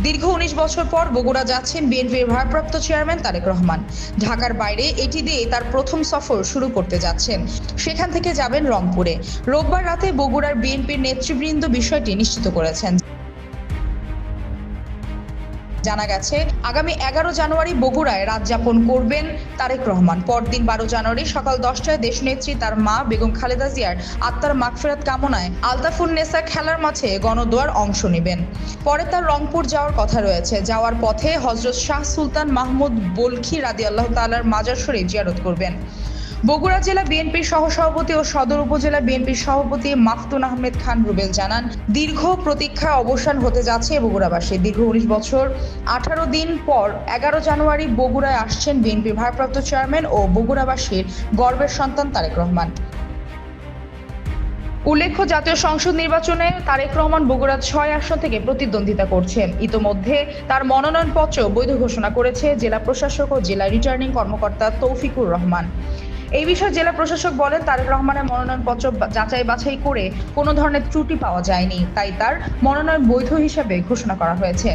দীর্ঘ ১৯ বছর পর বগুড়া যাচ্ছেন বিএনপির ভারপ্রাপ্ত চেয়ারম্যান তারেক রহমান। ঢাকার বাইরে এটি দিয়ে তার প্রথম সফর শুরু করতে যাচ্ছেন। সেখান থেকে যাবেন রংপুরে। রোববার রাতে বগুড়ার বিএনপির নেতৃবৃন্দ বিষয়টি নিশ্চিত করেছেন। জানা গেছে, আগামী ১১ জানুয়ারি বগুড়ায় রাত যাপন করবেন তারেক রহমান। পরদিন ১২ জানুয়ারি সকাল ১০টায় দেশনেত্রী তার মা বেগম খালেদা জিয়ার আত্মার মাগফিরাত কামনায় আলতাফুন্নেসা খেলার মাঠে গণদোয়ার অংশ নেবেন। পরে তার রংপুর যাওয়ার কথা রয়েছে। যাওয়ার পথে হযরত শাহ সুলতান মাহমুদ বলখি রাদিয়াল্লাহু তাআলার মাজার শরীফ জিয়ারত করবেন। বগুড়া জেলা বিএনপির সহসভাপতি ও সদর উপজেলা বিএনপির সভাপতি মাফতুন আহমেদ খান রুবেল জানান, দীর্ঘ প্রতীক্ষার অবসান হতে যাচ্ছে বগুড়াবাসী। দীর্ঘ ১৯ বছর ১৮ দিন পর ১১ জানুয়ারি বগুড়ায় আসছেন বিএনপির ভারপ্রাপ্ত চেয়ারম্যান ও বগুড়াবাসীর গর্বের সন্তান তারেক রহমান। উল্লেখ্য, জাতীয় সংসদ নির্বাচনে তারেক রহমান বগুড়া ৬ আসন থেকে প্রতিদ্বন্দ্বিতা করছেন। ইতোমধ্যে তার মনোনয়নপত্র বৈধ ঘোষণা করেছে জেলা প্রশাসক ও জেলা রিটার্নিং কর্মকর্তা তৌফিকুর রহমান। এই বিষয়ে জেলা প্রশাসক বলেন, তারেক রহমানের মনোনয়নপত্র যাচাই বাছাই করে কোনো ধরনের ত্রুটি পাওয়া যায়নি, তাই তার মনোনয়ন বৈধ হিসেবে ঘোষণা করা হয়েছে।